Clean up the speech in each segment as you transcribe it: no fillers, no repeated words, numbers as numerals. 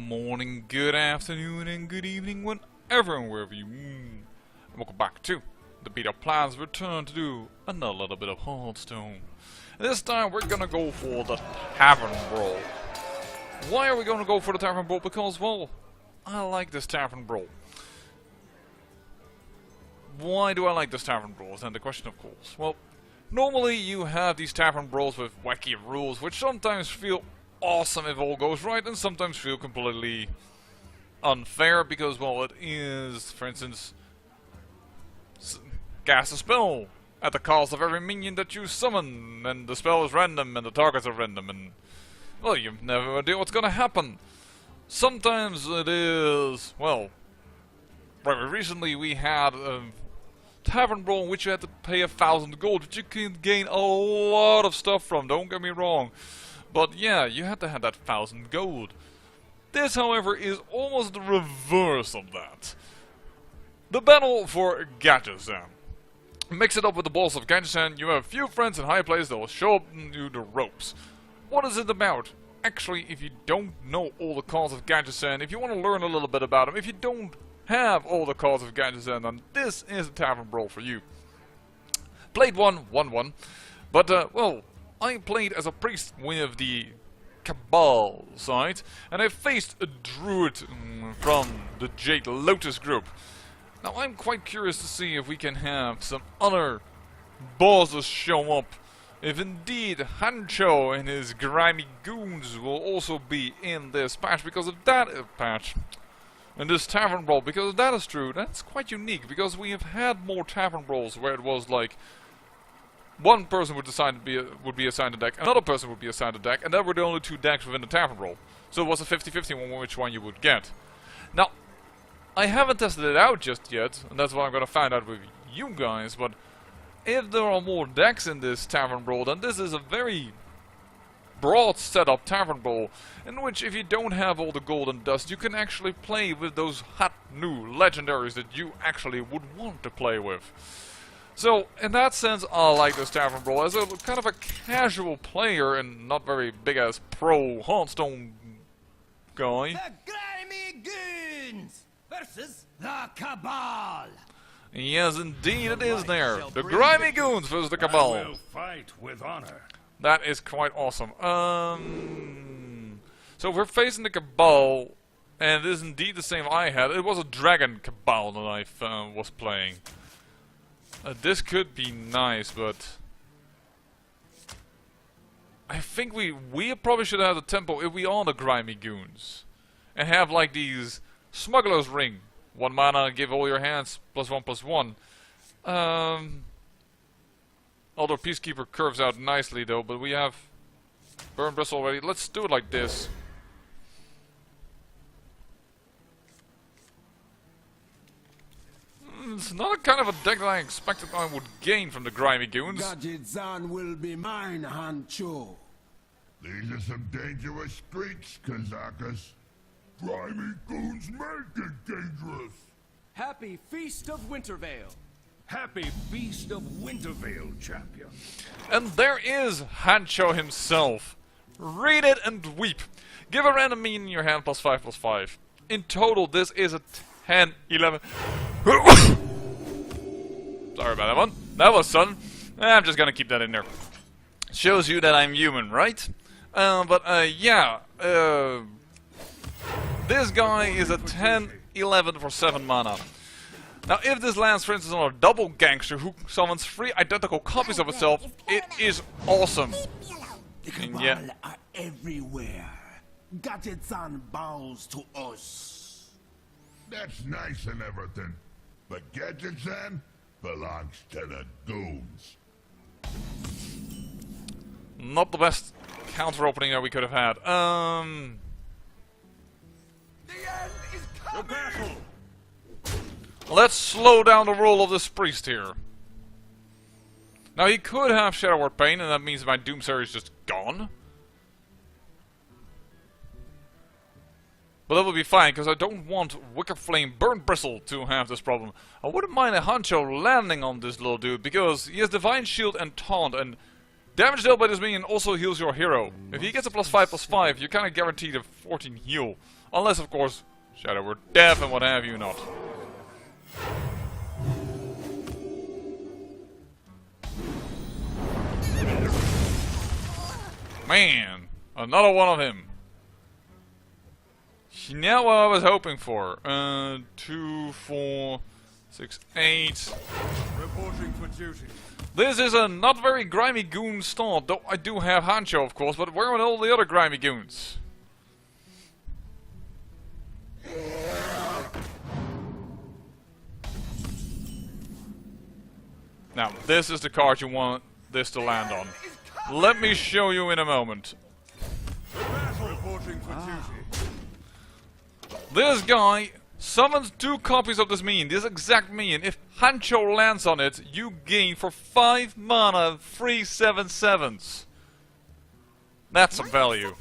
morning, good afternoon, and good evening, whenever and wherever you and welcome back to the Beta Plans return to do another little bit of Hearthstone. This time we're gonna go for the Tavern Brawl. Why are we gonna go for the Tavern Brawl? Because, well, I like this Tavern Brawl. Why do I like this Tavern Brawl? Is then the question, of course. Well, normally you have these Tavern Brawls with wacky rules, which sometimes feel awesome if all goes right, and sometimes feel completely unfair because, well, it is, for instance, cast a spell at the cost of every minion that you summon, and the spell is random, and the targets are random, and, well, you've never idea what's gonna happen. Sometimes it is, well, very recently we had a Tavern Brawl in which you had to pay 1,000 gold, which you can gain a lot of stuff from, don't get me wrong. But yeah, you had to have that 1,000 gold. This, however, is almost the reverse of that. The battle for Gadetzan. Mix it up with the balls of Gadetzan, you have a few friends in high places that will show up you the ropes. What is it about? Actually, if you don't know all the cards of Gadetzan, if you want to learn a little bit about them, if you don't have all the cards of Gadetzan, then this is a Tavern Brawl for you. Played one, won one. But, well, I played as a priest with the Cabal side, and I faced a druid from the Jade Lotus group. Now I'm quite curious to see if we can have some other bosses show up. If indeed Hancho and his grimy goons will also be in this patch, because if that is patch, in this Tavern Brawl, because if that is true, that's quite unique, because we have had more Tavern Brawls where it was like one person would be assigned a deck, another person would be assigned a deck, and that were the only two decks within the Tavern Brawl. So it was a 50-50 on which one you would get. Now, I haven't tested it out just yet, and that's what I'm gonna find out with you guys, but if there are more decks in this Tavern Brawl, then this is a very broad setup Tavern Brawl, in which if you don't have all the gold and dust, you can actually play with those hot new legendaries that you actually would want to play with. So, in that sense, I like this Tavern Brawl as a kind of a casual player and not very big as pro Hearthstone guy. The grimy goons versus the Cabal. Yes, indeed, it is there. The grimy goons versus the Cabal. I will fight with honor. That is quite awesome. So we're facing the Cabal, and it is indeed the same I had. It was a Dragon Cabal that I was playing. This could be nice, but I think we probably should have the tempo if we are the grimy goons, and have like these smuggler's ring, 1 mana, give all your hands +1/+1. Although Peacekeeper curves out nicely though, but we have Burn Bristle already. Let's do it like this. It's not kind of a deck that I expected I would gain from the grimy goons. Gadetzan will be mine, Hancho. These are some dangerous streets, Kazakas. Grimy goons make it dangerous. Happy Feast of Wintervale. Happy Feast of Wintervale, champion. And there is Hancho himself. Read it and weep. Give a random minion in your hand +5/+5. In total, this is a 10-11. Sorry about that one. That was sudden. I'm just gonna keep that in there. Shows you that I'm human, right? Yeah. This guy is a 10-11 for 7 mana. Now, if this lands, for instance, on a double gangster who summons 3 identical copies of itself, it is awesome. The Cabal are everywhere. Gadetzan bows to us. That's nice and everything, but Gadetzan belongs to the goons. Not the best counter opening that we could have had. The end is coming. Let's slow down the roll of this priest here. Now he could have Shadow Word Pain, and that means my Doomsayer is just gone. But that would be fine, because I don't want Wicker Flame Burn Bristle to have this problem. I wouldn't mind a Hancho landing on this little dude, because he has Divine Shield and Taunt, and damage dealt by this minion also heals your hero. If he gets a +5/+5, you're kind of guaranteed a 14 heal Unless, of course, Shadow were deaf and what have you not. Man, another one of him. Now what I was hoping for. 2, 4, 6, 8. Reporting for duty. This is a not very grimy goon start, though I do have Hancho, of course, but where are all the other grimy goons? Now, this is the card you want this to land on. Let me show you in a moment. Reporting for duty. This guy summons 2 copies of this minion, this exact minion. If Hancho lands on it, you gain for 5 mana 3 7/7s. That's some value.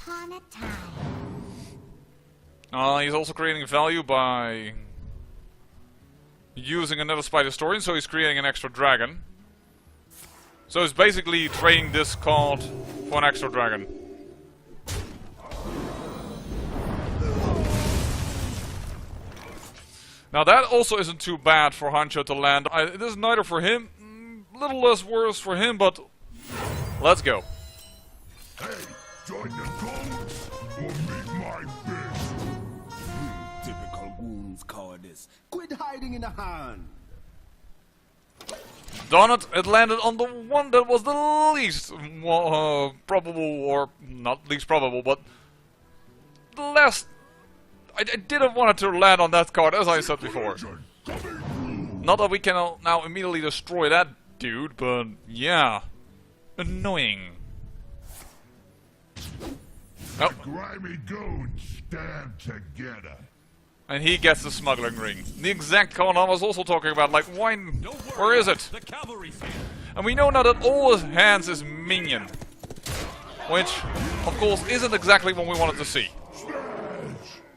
He's also creating value by using another Spider Historian, so he's creating an extra dragon. So he's basically trading this card for an extra dragon. Now that also isn't too bad for Hancho to land. It is neither for him, a little less worse for him, but let's go. Hey, join the goons or meet my fist. Typical goons cowardice. Quit hiding in the hand. Darn it, it landed on the one that was the least probable, or not least probable, but the less... I didn't want it to land on that card, as I said before. Not that we can now immediately destroy that dude, but yeah. Annoying. Oh. Grimy goons stand together. And he gets the smuggling ring. The exact card I was also talking about, like, why... Where is it? The cavalry's here. And we know now that all his hands is minion. Which, of course, isn't exactly what we wanted to see.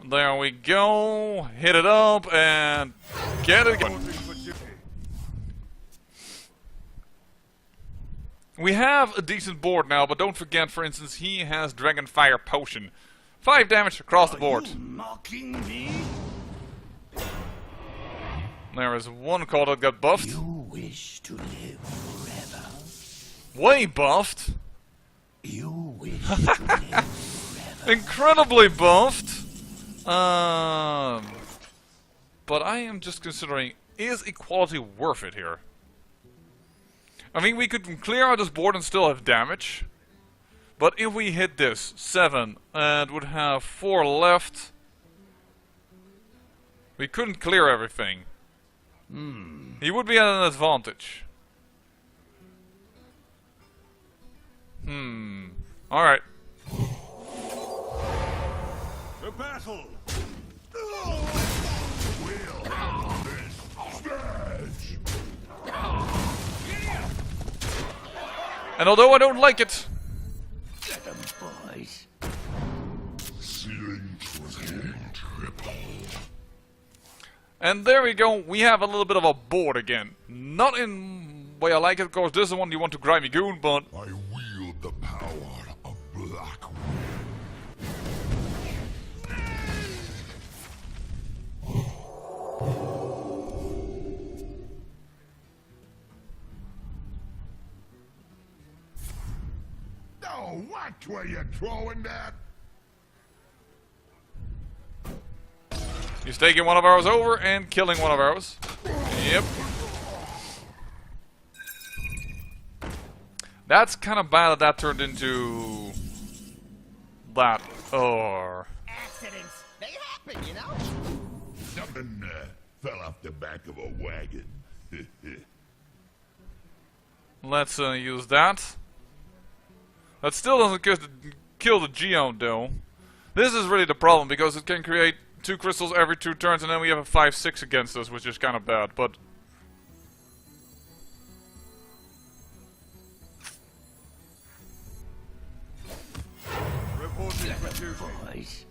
There we go. Hit it up and get it again. We have a decent board now, but don't forget, for instance, he has Dragon Fire Potion. 5 damage across the board. Mocking me? There is one card that got buffed. You wish to live forever. Way buffed. You wish to live forever. Incredibly buffed. But I am just considering, is equality worth it here? I mean, we could clear out this board and still have damage. But if we hit this 7 and would have 4 left, we couldn't clear everything. He would be at an advantage. Alright. The battle. And although I don't like it, Get 'em, boys. Ceiling triple. and there we go, we have a little bit of a board again. Not in way I like it, of course, this is the one you want to grimy goon, but... I wield the power of black. No, what were you throwing that? He's taking one of ours over and killing one of ours. Yep. That's kind of bad that turned into... that. Or... Accidents. They happen, you know? Something fell off the back of a wagon. Let's use that. That still doesn't kill the Geode, though. This is really the problem, because it can create 2 crystals every 2 turns, and then we have a 5/6 against us, which is kind of bad, but... Reporting for duty. Boys.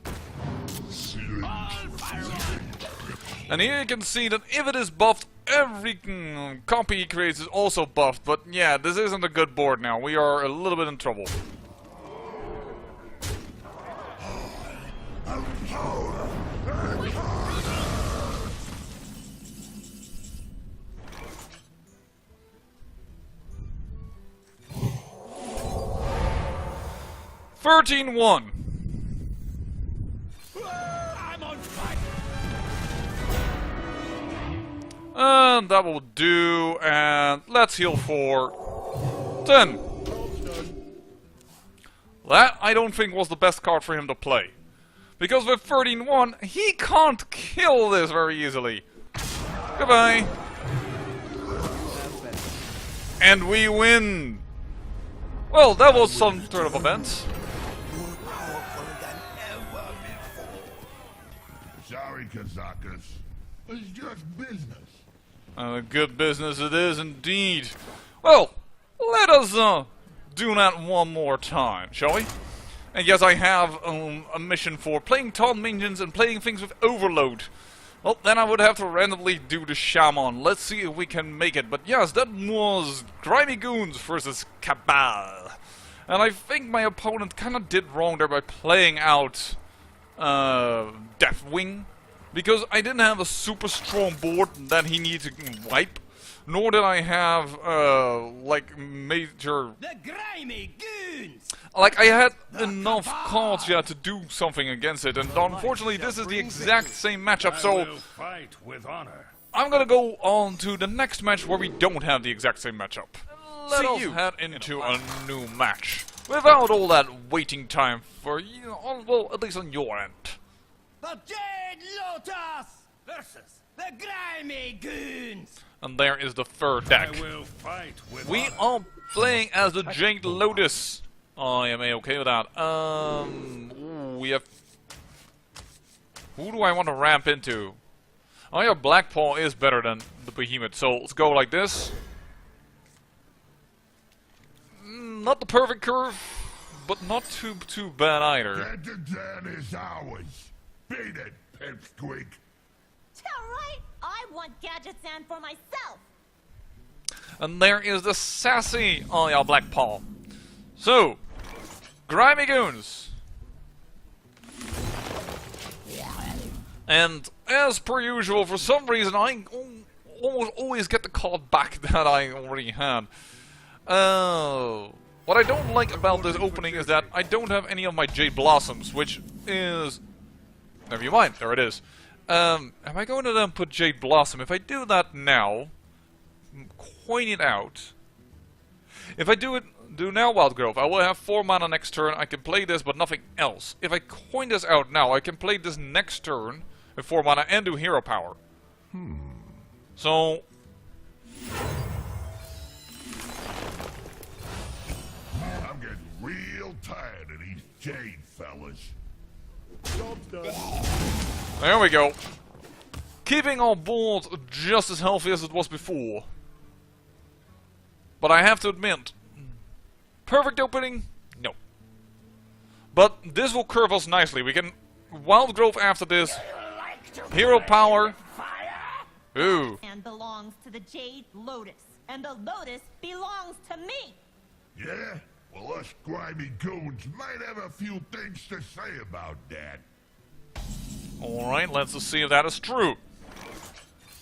And here you can see that if it is buffed, every copy he creates is also buffed. But yeah, this isn't a good board now. We are a little bit in trouble. 13-1. I'm on fire. And that will do, and let's heal for 10. That, I don't think, was the best card for him to play. Because with 13-1, he can't kill this very easily. Goodbye. And we win. Well, that was some turn of events. More powerful than ever before. Sorry, Kazakas. It's just business. Good business it is indeed. Well, let us do that one more time, shall we? And yes, I have a mission for playing tall minions and playing things with overload. Well, then I would have to randomly do the Shaman. Let's see if we can make it. But yes, that was Grimy Goons versus Cabal. And I think my opponent kind of did wrong there by playing out Deathwing. Because I didn't have a super strong board that he needed to wipe. Nor did I have, like, major... The grimy goons! Like, I had enough cards, yeah, to do something against it. And unfortunately, this is the exact same matchup, I so... will fight with honor. I'm gonna go on to the next match where we don't have the exact same matchup. Let us head into a new match. Without all that waiting time for, you know, well, at least on your end. The Jade Lotus versus the grimy goons! And there is the third deck. I will fight with We honor. are playing as the Jade Lotus. I am okay with that. Ooh, we have... Who do I want to ramp into? Oh yeah, Blackpaw is better than the Behemoth, so let's go like this. Not the perfect curve, but not too bad either. Gadetzan is ours. Beat it, pipsqueak. Alright, I want Gadetzan for myself. And there is the sassy Blackpaw. So, Grimy Goons. And as per usual, for some reason, I almost always get the card back that I already had. What I don't like about this opening is that I don't have any of my Jade Blossoms, which is... Never mind, there it is. Am I going to then put Jade Blossom? If I do that now, coin it out. If I do now Wild Growth, I will have 4 mana next turn. I can play this, but nothing else. If I coin this out now, I can play this next turn with 4 mana and do Hero Power. So... I'm getting real tired of these Jade fellas. There we go. Keeping our board just as healthy as it was before. But I have to admit, perfect opening? No. But this will curve us nicely. We can Wild Growth after this. Hero Power. Ooh. And belongs to the Jade Lotus. And the Lotus belongs to me. Yeah? Well, us grimy goons might have a few things to say about that. Alright, let's just see if that is true.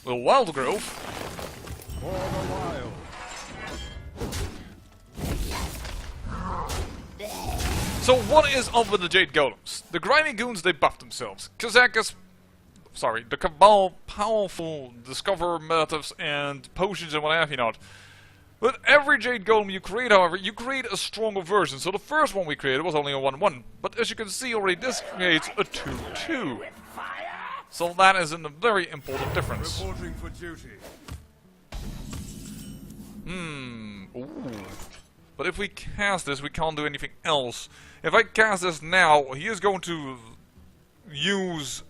Well, Wild Growth. For the wild. So what is up with the Jade Golems? The Grimy Goons, they buffed themselves. The Cabal, powerful discover methods and potions and what have you not. With every Jade Golem you create, however, you create a stronger version. So the first one we created was only a 1-1. But as you can see already, this creates a 2-2. So that is a very important difference. Reporting for duty. Ooh. But if we cast this, we can't do anything else. If I cast this now, he is going to use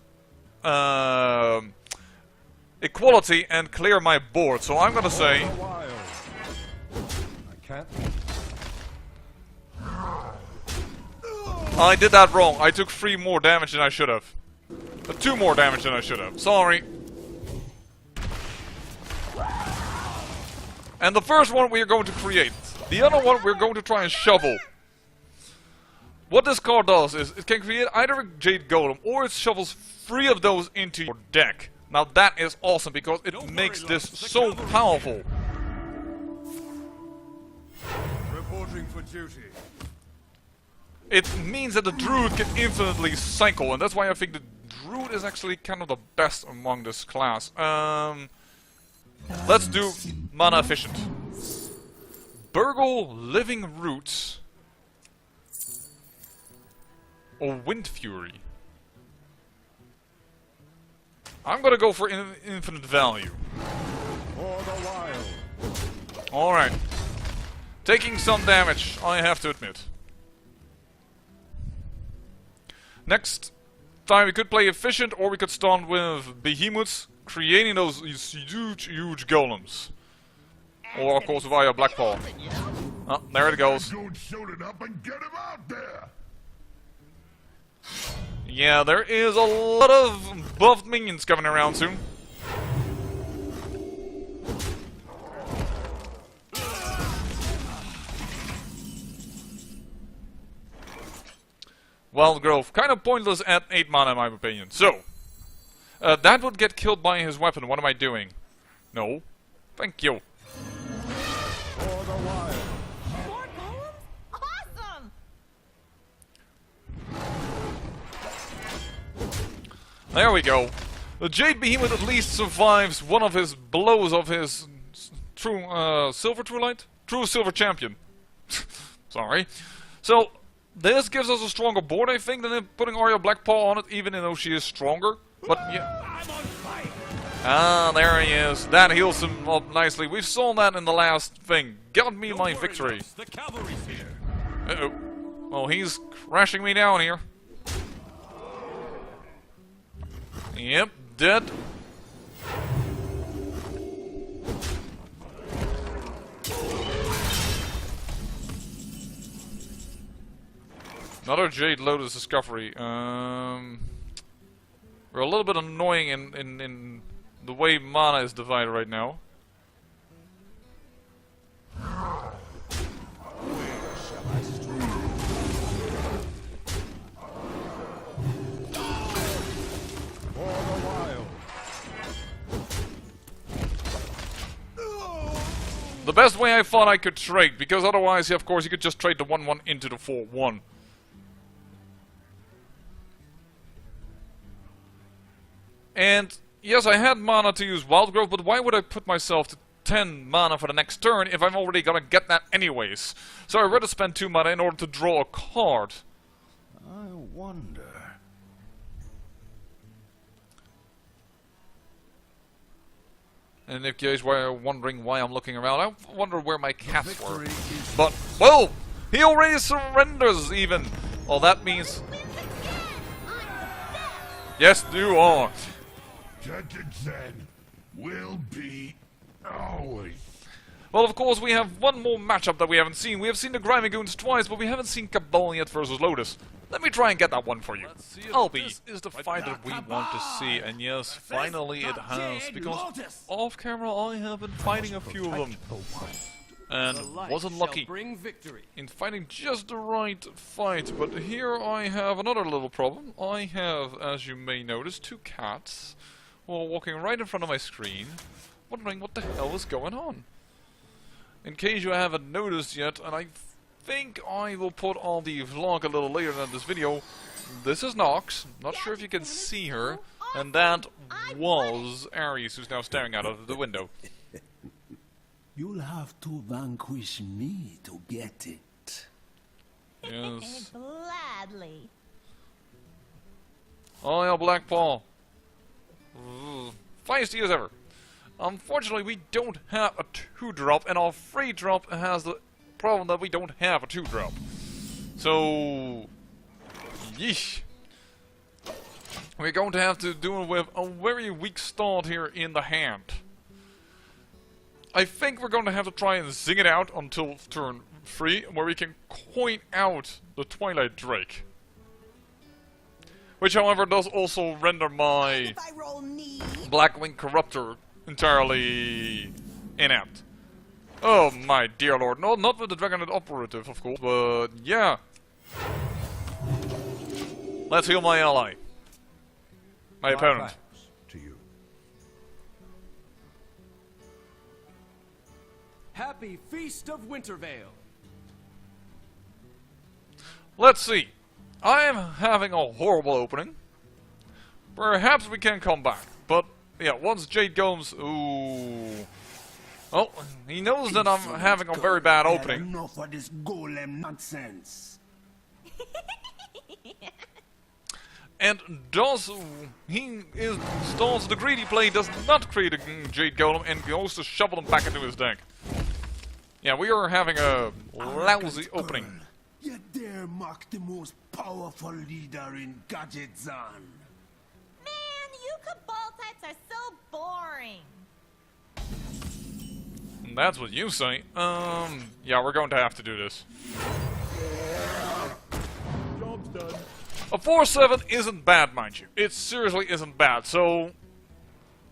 equality and clear my board. So I'm gonna say... Wild. I can't. I did that wrong. I took 3 more damage than I should have. 2 more damage than I should have. Sorry. And the first one we are going to create. The other one we're going to try and shovel. What this card does is it can create either a Jade Golem or it shovels 3 of those into your deck. Now that is awesome because it makes this so powerful. Reporting for duty. it means that the Druid can infinitely cycle, and that's why I think the Druid is actually kind of the best among this class. Let's do mana efficient. Burgle, Living Roots, or Wind Fury. I'm gonna go for infinite value. For the wild. Alright. Taking some damage, I have to admit. Next time we could play efficient, or we could start with behemoths, creating those huge golems. Or of course via Blackpaw. Oh, there it goes. Don't shoot it up and get him out there. Yeah, there is a lot of buffed minions coming around soon. Wild Growth, kind of pointless at 8 mana in my opinion. So, that would get killed by his weapon. What am I doing? No. Thank you. For the wild. More golems? Awesome! There we go. The Jade Behemoth at least survives one of his blows of his true Silver True Light? True Silver Champion. Sorry. So, this gives us a stronger board, I think, than putting Arya Blackpaw on it, even though she is stronger. But yeah. I'm on fire. Ah, there he is. That heals him up nicely. We saw that in the last thing. Got me my victory. The cavalry's here. Uh-oh. Well, he's crashing me down here. Yep, dead. Another Jade Lotus Discovery. We're a little bit annoying in the way mana is divided right now. For the wild. The best way I thought I could trade, because otherwise, of course, you could just trade the 1-1 into the 4-1. And yes, I had mana to use Wild Growth, but why would I put myself to 10 mana for the next turn if I'm already gonna get that anyways? So I'd rather spend 2 mana in order to draw a card. I wonder. And if you guys were wondering why I'm looking around, I wonder where my cats were. But, whoa! He already surrenders even! Well, that means... Yes, you are. Gadetzan will be ours. Well, of course, we have one more matchup that we haven't seen. We have seen the Grimy Goons twice, but we haven't seen Cabal yet versus Lotus. Let me try and get that one for you. Albi is the fight that we want to see, and yes, finally it has, because off camera I have been fighting a few of them, and wasn't lucky Bring victory. in finding just the right fight. But here I have another little problem. I have, as you may notice, 2 cats who are walking right in front of my screen, wondering what the hell is going on. In case you haven't noticed yet, and I think I will put on the vlog a little later than this video, this is Nox, not sure if you can see her, and that was Ares, who's now staring out of the window. You'll have to vanquish me to get it. Yes. Gladly. Oh yeah, Blackpaw. Feisty as ever. Unfortunately, we don't have a 2-drop, and our 3-drop has the problem that we don't have a 2-drop. So, yeesh. We're going to have to deal with a very weak start here in the hand. I think we're going to have to try and zing it out until turn 3, where we can coin out the Twilight Drake. Which, however, does also render my If I roll knee. Blackwing Corruptor entirely inept. Oh my dear lord. No, not with the Dragonet Operative, of course, but yeah. Let's heal my ally. My opponent. Thanks to you. Happy Feast of Wintervale. Let's see. I am having a horrible opening. Perhaps we can come back. But, yeah, once Jade Golems... Ooh... Oh, he knows that I'm having a very bad opening. Enough of this golem nonsense. And does the greedy play does not create a Jade Golem and goes to shovel him back into his deck. Yeah, we are having a lousy opening. Girl, you dare mock the most powerful leader in Gadetzan. Man, you Cabal types are so boring. That's what you say. Yeah, we're going to have to do this. Job's done. A 4-7 isn't bad, mind you. It seriously isn't bad, so...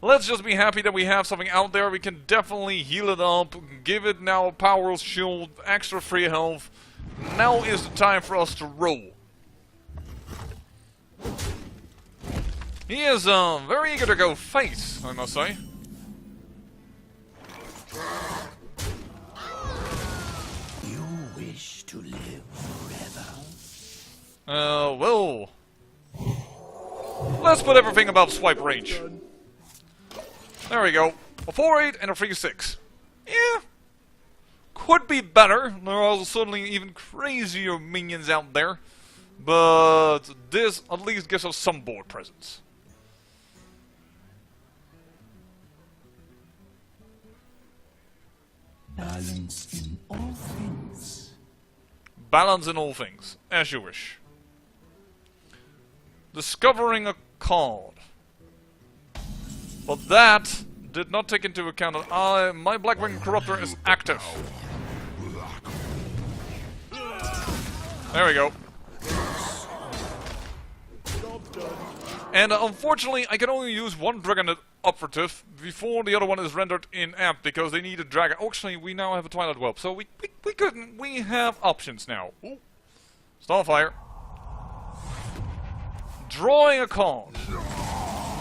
Let's just be happy that we have something out there. We can definitely heal it up, give it now a power shield, extra free health. Now is the time for us to roll. He is very eager to go face, I must say. You wish to live forever. Well... Let's put everything above swipe range. There we go. A 4-8 and a 3-6. Yeah. Could be better. There are certainly even crazier minions out there. But this at least gives us some board presence. Balance in all things. Balance in all things, as you wish. Discovering a card. But that did not take into account that my Blackwing Corruptor is active. There we go. Job's done. And unfortunately, I can only use one Dragon Operative before the other one is rendered inapt because they need a dragon. Actually, we now have a Twilight Whelp, so we have options now. Ooh. Starfire. Drawing a card.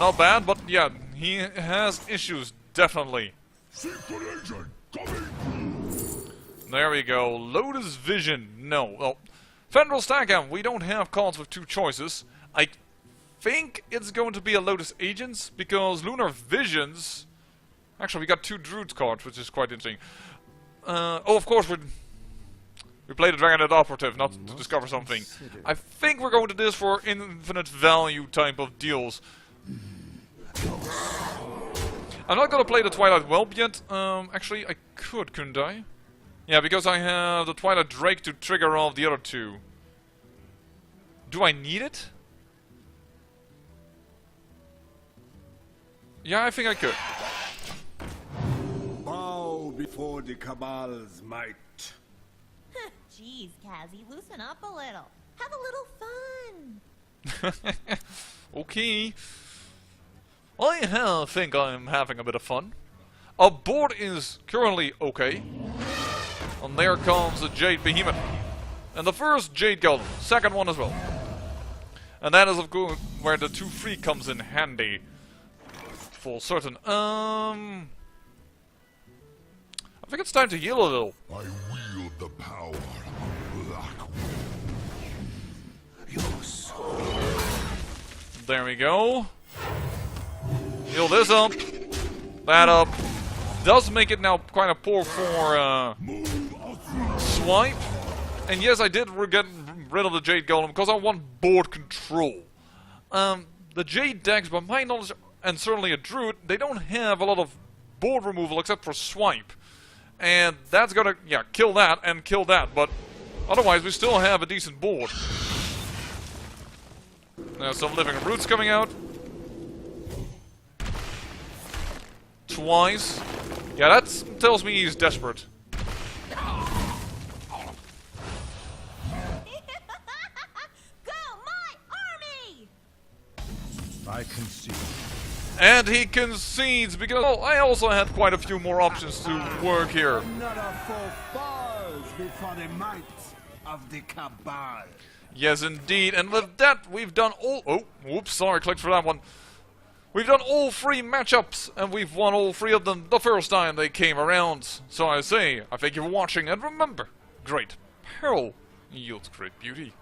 Not bad, but yeah, he has issues, definitely. Secret agent coming. There we go. Lotus Vision. No. Well, Fenral Stackham, we don't have cards with two choices. I think it's going to be a Lotus Agents, because Lunar Visions... Actually, we got two Druids cards, which is quite interesting. Oh, of course, we played a Dragonet Operative, not to discover something. I think we're going to this for infinite value type of deals. I'm not gonna play the Twilight Whelp yet. Actually, I couldn't I? Yeah, because I have the Twilight Drake to trigger off the other two. Do I need it? Yeah, I think I could. Bow before the Cabal's might. Jeez, Kazzy, loosen up a little. Have a little fun. Okay. I think I'm having a bit of fun. Our board is currently okay. And there comes a Jade Behemoth. And the first Jade Golem, second one as well. And that is of course where the 2-3 comes in handy. For certain. I think it's time to heal a little. I wield the power of Black. Your soul. There we go. Heal this up. That up. Does make it now kind of poor for swipe. And yes, I did get rid of the Jade Golem because I want board control. The Jade decks, by my knowledge, and certainly a Druid, they don't have a lot of board removal except for swipe. And that's gonna, yeah, kill that and kill that. But otherwise, we still have a decent board. There's some Living Roots coming out. Twice. Yeah, that tells me he's desperate. Go, my army! I concede. And he concedes because I also had quite a few more options to work here. Another foe falls before the might of the Cabal. Yes, indeed. And with that, we've done all... Oh, whoops, sorry, clicked for that one. We've done all 3 matchups, and we've won all 3 of them the first time they came around. So I say, I thank you for watching, and remember, great peril yields great beauty.